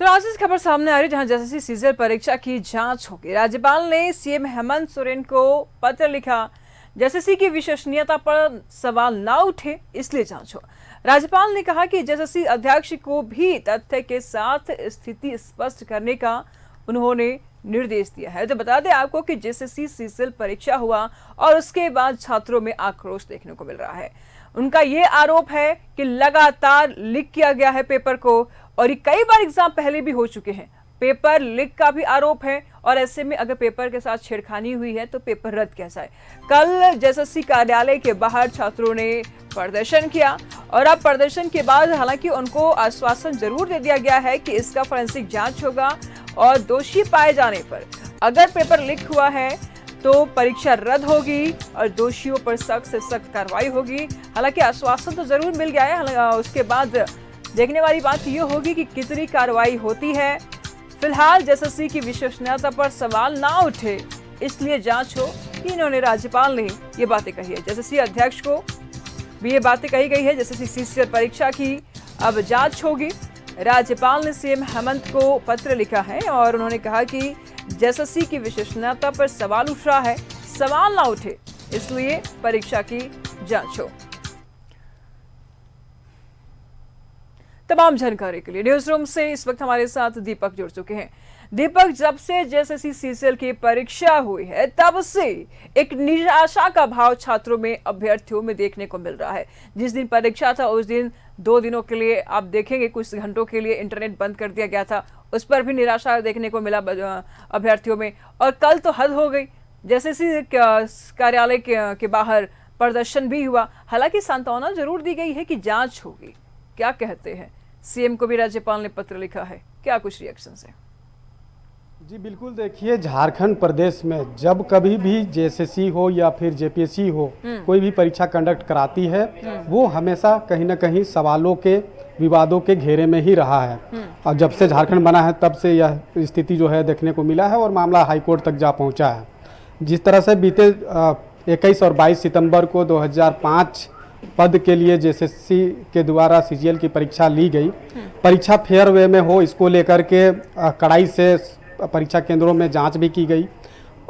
तो आज इस खबर सामने आ रही जहां जेएसएससी सीजीएल परीक्षा की जांच होगी। राज्यपाल ने सीएम हेमंत सोरेन को पत्र लिखा, जेएसएससी की विश्वसनीयता पर सवाल ना उठे इसलिए जांच हो। राज्यपाल ने कहा कि जेएसएससी अध्यक्ष को भी तथ्य के साथ स्थिति स्पष्ट करने का उन्होंने निर्देश दिया है। तो बता दें आपको कि जेएसएससी सीजीएल परीक्षा हुआ और उसके बाद छात्रों में आक्रोश देखने को मिल रहा है। उनका ये आरोप है कि लगातार लीक किया गया है पेपर को, और ये कई बार एग्जाम पहले भी हो चुके हैं। पेपर लीक का भी आरोप है और ऐसे में अगर पेपर के साथ छेड़खानी हुई है तो पेपर रद्द कैसा है। कल जेएसएससी कार्यालय के बाहर छात्रों ने प्रदर्शन किया और अब प्रदर्शन के बाद हालांकि उनको आश्वासन जरूर दे दिया गया है कि इसका फोरेंसिक जांच होगा और दोषी पाए जाने पर अगर पेपर लीक हुआ है तो परीक्षा रद्द होगी और दोषियों पर सख्त से सख्त कार्रवाई होगी। हालांकि आश्वासन तो जरूर मिल गया है, उसके बाद देखने वाली बात यह होगी कि कितनी कार्रवाई होती है। फिलहाल जेएसएससी की विश्वसनीयता पर सवाल ना उठे इसलिए जांच हो, इन्होंने राज्यपाल ने ये बातें कही है। जेएसएससी अध्यक्ष को भी ये बातें कही गई है। जेएसएससी सीजीएल परीक्षा की अब जांच होगी। राज्यपाल ने सीएम हेमंत को पत्र लिखा है और उन्होंने कहा कि जेएसएससी की विश्वसनीयता पर सवाल उठ रहा है, सवाल ना उठे इसलिए परीक्षा की जांच हो। तमाम जानकारी के लिए न्यूज रूम से इस वक्त हमारे साथ दीपक जुड़ चुके हैं। दीपक, जब से जेएसएससी सीजीएल की परीक्षा हुई है तब से एक निराशा का भाव छात्रों में, अभ्यर्थियों में देखने को मिल रहा है। जिस दिन परीक्षा था उस दिन 2 दिनों के लिए आप देखेंगे कुछ घंटों के लिए इंटरनेट बंद कर दिया गया था, उस पर भी निराशा देखने को मिला अभ्यर्थियों में। और कल तो हद हो गई, जेएसएससी कार्यालय के बाहर प्रदर्शन भी हुआ। हालांकि सांत्वना जरूर दी गई है कि जांच होगी। क्या कहते हैं, सीएम को भी राज्यपाल ने पत्र लिखा है, क्या कुछ रिएक्शन है? जी बिल्कुल, देखिए झारखंड प्रदेश में जब कभी भी जेएसएससी हो या फिर जेपीएससी हो कोई भी परीक्षा कंडक्ट कराती है वो हमेशा कहीं ना कहीं सवालों के, विवादों के घेरे में ही रहा है। और जब से झारखंड बना है तब से यह स्थिति जो है देखने को मिला है और मामला हाईकोर्ट तक जा पहुंचा है। जिस तरह से बीते 21 और 22 सितंबर को 2005 पद के लिए जेएसएससी के द्वारा सीजीएल की परीक्षा ली गई। परीक्षा फेयर वे में हो इसको लेकर के कड़ाई से परीक्षा केंद्रों में जांच भी की गई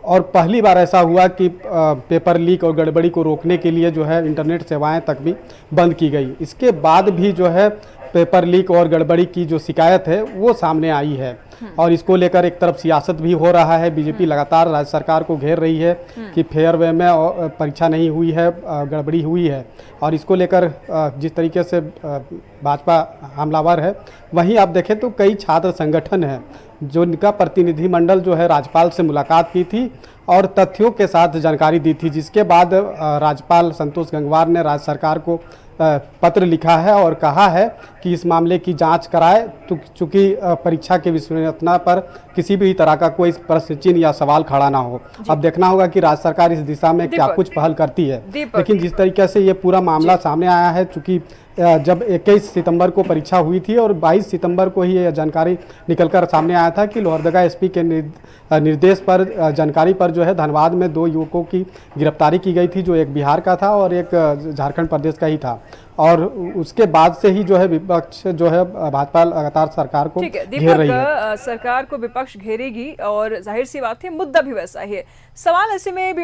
और पहली बार ऐसा हुआ कि पेपर लीक और गड़बड़ी को रोकने के लिए जो है इंटरनेट सेवाएं तक भी बंद की गई। इसके बाद भी जो है पेपर लीक और गड़बड़ी की जो शिकायत है वो सामने आई है और इसको लेकर एक तरफ सियासत भी हो रहा है। बीजेपी लगातार राज्य सरकार को घेर रही है कि फेयर वे में परीक्षा नहीं हुई है, गड़बड़ी हुई है। और इसको लेकर जिस तरीके से भाजपा हमलावर है, वहीं आप देखें तो कई छात्र संगठन हैं जो इनका प्रतिनिधिमंडल जो है राज्यपाल से मुलाकात की थी और तथ्यों के साथ जानकारी दी थी, जिसके बाद राज्यपाल संतोष गंगवार ने राज्य सरकार को पत्र लिखा है और कहा है कि इस मामले की जांच कराए, चूँकि परीक्षा के विश्वसनीयता पर किसी भी तरह का कोई प्रश्न चिन्ह या सवाल खड़ा ना हो। अब देखना होगा कि राज्य सरकार इस दिशा में क्या कुछ पहल करती है। लेकिन जिस तरीके से ये पूरा मामला सामने आया है, चूँकि जब 21 सितंबर को परीक्षा हुई थी और 22 सितंबर को ही ये जानकारी निकलकर सामने आया था कि लोहरदगा एसपी के निर्देश पर, जानकारी पर जो है धनबाद में 2 युवकों की गिरफ्तारी की गई थी, जो एक बिहार का था और एक झारखंड प्रदेश का ही था। और उसके बाद से ही जो है विपक्ष जो है भाजपा लगातार सरकार को घेर रही है। सरकार को विपक्ष घेरेगी और जाहिर सी बात है मुद्दा भी वैसा ही है। सवाल ऐसे में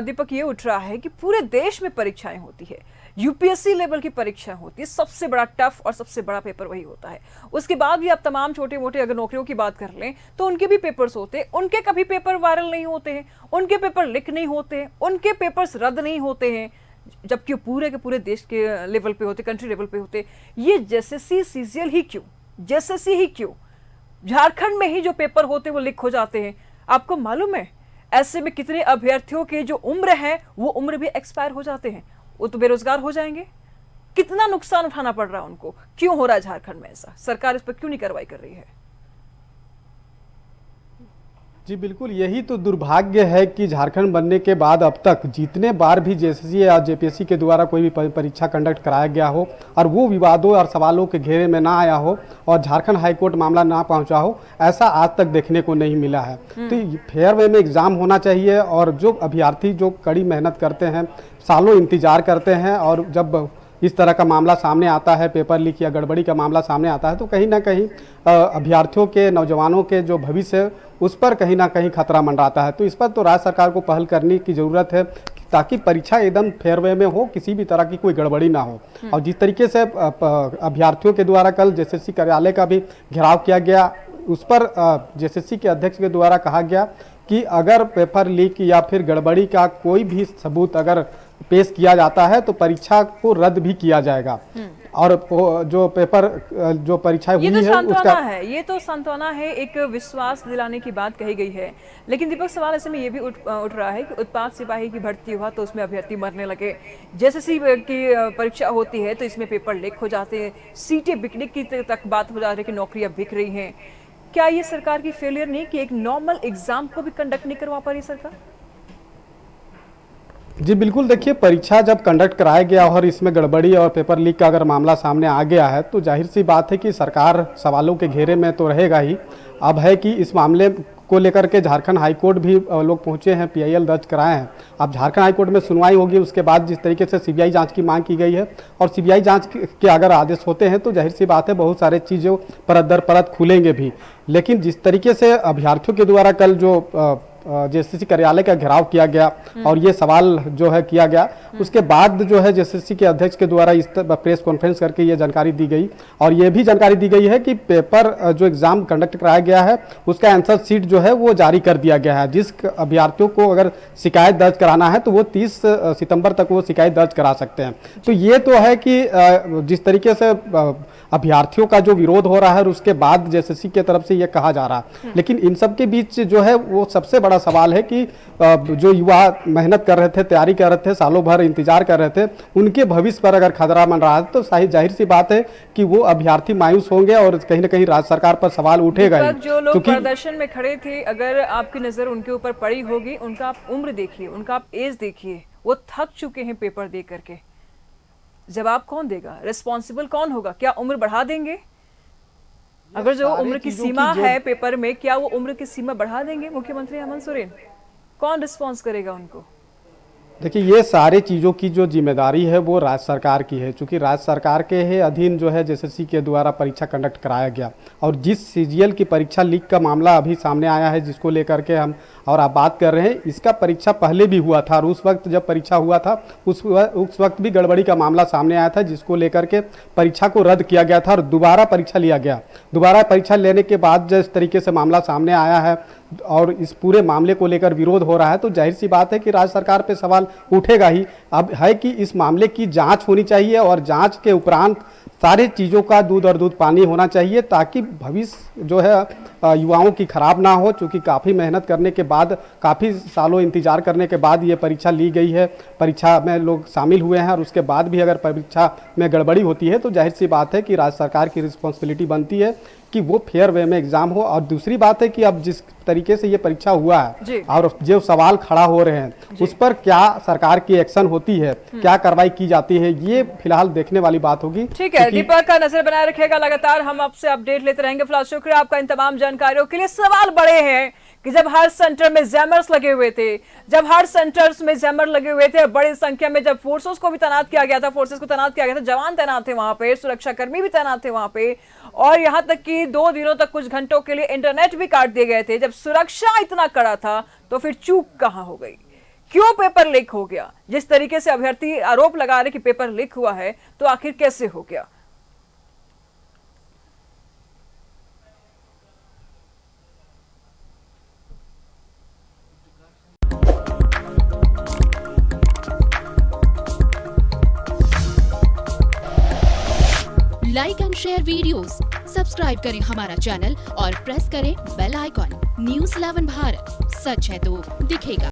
दीपक ये उठ रहा है कि पूरे देश में परीक्षाएं होती है, यूपीएससी लेवल की परीक्षा होती है, सबसे बड़ा टफ और सबसे बड़ा पेपर वही होता है। उसके बाद भी आप तमाम छोटे मोटे अगर नौकरियों की बात कर लें तो उनके भी पेपर्स होते हैं, उनके कभी पेपर वायरल नहीं होते हैं, उनके पेपर लीक नहीं होते हैं, उनके पेपर्स रद्द नहीं होते हैं, जबकि पूरे के पूरे देश के लेवल पे होते, कंट्री लेवल पे होते। ये जेएसएससी सीजीएल ही क्यों, जेएसएससी ही क्यों, झारखंड में ही जो पेपर होते हैं वो लीक हो जाते हैं? आपको मालूम है ऐसे में कितने अभ्यर्थियों की जो उम्र है वो उम्र भी एक्सपायर हो जाते हैं, वो तो बेरोजगार हो जाएंगे। कितना नुकसान उठाना पड़ रहा है उनको, क्यों हो रहा है झारखंड में ऐसा? सरकार इस पर क्यों नहीं कार्रवाई कर रही है? जी बिल्कुल, यही तो दुर्भाग्य है कि झारखंड बनने के बाद अब तक जितने बार भी जेएसएससी या जेपीएससी के द्वारा कोई भी परीक्षा कंडक्ट कराया गया हो और वो विवादों और सवालों के घेरे में ना आया हो और झारखंड हाईकोर्ट मामला ना पहुंचा हो, ऐसा आज तक देखने को नहीं मिला है। तो फेयर वे में एग्जाम होना चाहिए और जो अभ्यर्थी जो कड़ी मेहनत करते हैं, सालों इंतजार करते हैं और जब इस तरह का मामला सामने आता है, पेपर लीक या गड़बड़ी का मामला सामने आता है, तो कहीं ना कहीं अभ्यर्थियों के, नौजवानों के जो भविष्य है उस पर कहीं ना कहीं खतरा मंडराता है। तो इस पर तो राज्य सरकार को पहल करने की ज़रूरत है ताकि परीक्षा एकदम फेयर वे में हो, किसी भी तरह की कोई गड़बड़ी ना हो। और जिस तरीके से अभ्यर्थियों के द्वारा कल जेएसएससी कार्यालय का भी घेराव किया गया, उस पर जेएसएससी के अध्यक्ष के द्वारा कहा गया कि अगर पेपर लीक या फिर गड़बड़ी का कोई भी सबूत अगर पेश किया जाता है तो परीक्षा को रद्द भी किया जाएगा। और जो परीक्षाएं हुई है उसका ये तो सांत्वना है, एक विश्वास दिलाने की बात कही गई है। लेकिन दीपक, सवाल ऐसे में ये भी उठ रहा है कि उत्पाद सिपाही की भर्ती हुआ तो उसमें अभ्यर्थी मरने लगे, जेएसएससी की परीक्षा होती है तो इसमें पेपर लीक हो जाते हैं, सीटें बिकने की तक बात हो जा रही है कि नौकरियां बिक रही हैं। क्या ये सरकार की फेलियर नहीं कि एक नॉर्मल एग्जाम को भी कंडक्ट नहीं करवा पा रही सरकार? जी बिल्कुल, देखिए परीक्षा जब कंडक्ट कराया गया और इसमें गड़बड़ी और पेपर लीक का अगर मामला सामने आ गया है तो जाहिर सी बात है कि सरकार सवालों के घेरे में तो रहेगा ही। अब है कि इस मामले को लेकर के झारखंड हाईकोर्ट भी लोग पहुंचे हैं, पीआईएल दर्ज कराए हैं। अब झारखंड हाईकोर्ट में सुनवाई होगी, उसके बाद जिस तरीके से सीबीआई जांच की मांग की गई है और सीबीआई जांच के अगर आदेश होते हैं तो जाहिर सी बात है बहुत सारे चीज़ों परत दर परत खुलेंगे भी। लेकिन जिस तरीके से अभ्यर्थियों के द्वारा कल जो जेएसएससी कार्यालय का घेराव किया गया और ये सवाल जो है किया गया, उसके बाद जो है जेएसएससी के अध्यक्ष के द्वारा इस प्रेस कॉन्फ्रेंस करके ये जानकारी दी गई और ये भी जानकारी दी गई है कि पेपर जो एग्जाम कंडक्ट कराया गया है उसका आंसर शीट जो है वो जारी कर दिया गया है। जिस अभ्यर्थियों को अगर शिकायत दर्ज कराना है तो वो 30 सितंबर तक वो शिकायत दर्ज करा सकते हैं। तो ये तो है कि जिस तरीके से अभ्यर्थियों का जो विरोध हो रहा है और उसके बाद जेएसएससी की तरफ से ये कहा जा रहा है, लेकिन इन सब के बीच जो है वो सबसे बड़ा सवाल है कि जो युवा मेहनत कर रहे थे, तैयारी कर रहे थे, सालों भर इंतजार कर रहे थे, उनके भविष्य पर अगर खतरा बन रहा है तो जाहिर सी बात है कि वो अभ्यर्थी मायूस होंगे और कहीं ना कहीं राज्य सरकार पर सवाल उठेगा ही। जो लोग प्रदर्शन में खड़े थे, अगर आपकी नजर उनके ऊपर पड़ी होगी, उनका आप उम्र देखिए, उनका आप एज देखिए, वो थक चुके हैं पेपर दे करके। जवाब कौन देगा? रिस्पॉन्सिबल कौन होगा? क्या उम्र बढ़ा देंगे? अगर जो उम्र की सीमा है पेपर में, क्या वो उम्र की सीमा बढ़ा देंगे मुख्यमंत्री हेमंत सोरेन? कौन रिस्पॉन्स करेगा उनको? देखिए, ये सारे चीज़ों की जो जिम्मेदारी है वो राज्य सरकार की है, क्योंकि राज्य सरकार के ही अधीन जो है जेएसएससी के द्वारा परीक्षा कंडक्ट कराया गया। और जिस सीजीएल की परीक्षा लीक का मामला अभी सामने आया है, जिसको लेकर के हम और आप बात कर रहे हैं, इसका परीक्षा पहले भी हुआ था और उस वक्त जब परीक्षा हुआ था उस वक्त भी गड़बड़ी का मामला सामने आया था, जिसको लेकर के परीक्षा को रद्द किया गया था और दोबारा परीक्षा लिया गया। दोबारा परीक्षा लेने के बाद जिस तरीके से मामला सामने आया है और इस पूरे मामले को लेकर विरोध हो रहा है तो जाहिर सी बात है कि राज्य सरकार पे सवाल उठेगा ही। अब है कि इस मामले की जांच होनी चाहिए और जांच के उपरांत सारे चीज़ों का दूध और दूध पानी होना चाहिए ताकि भविष्य जो है युवाओं की खराब ना हो, क्योंकि काफ़ी मेहनत करने के बाद, काफ़ी सालों इंतजार करने के बाद ये परीक्षा ली गई है, परीक्षा में लोग शामिल हुए हैं और उसके बाद भी अगर परीक्षा में गड़बड़ी होती है तो जाहिर सी बात है कि राज्य सरकार की रिस्पॉन्सिबिलिटी बनती है कि वो फेयर वे में एग्जाम हो। और दूसरी बात है कि अब जिस तरीके से ये परीक्षा हुआ है और जो सवाल खड़ा हो रहे हैं उस पर क्या सरकार की एक्शन होती है, क्या कार्रवाई की जाती है, ये फिलहाल देखने वाली बात होगी। ठीक है दीपक, का नजर बनाए रखेगा, लगातार हम आपसे अपडेट लेते रहेंगे। फिलहाल शुक्रिया आपका इन तमाम जानकारियों के लिए। सवाल बड़े हैं कि जब हर सेंटर में जैमर्स लगे हुए थे, जब हर सेंटर्स में जैमर लगे हुए थे, बड़ी संख्या में जब फोर्सेस को भी तैनात किया गया था, फोर्सेस को तैनात किया गया था, जवान तैनात थे वहां पे, सुरक्षाकर्मी भी तैनात थे वहां पे, और यहां तक कि 2 दिनों तक कुछ घंटों के लिए इंटरनेट भी काट दिए गए थे। जब सुरक्षा इतना कड़ा था तो फिर चूक कहां हो गई? क्यों पेपर लीक हो गया? जिस तरीके से अभ्यर्थी आरोप लगा रहे कि पेपर लीक हुआ है तो आखिर कैसे हो गया? Like and share videos, subscribe करें हमारा चैनल और प्रेस करें बेल आइकॉन। न्यूज़ 11 भारत, सच है तो दिखेगा।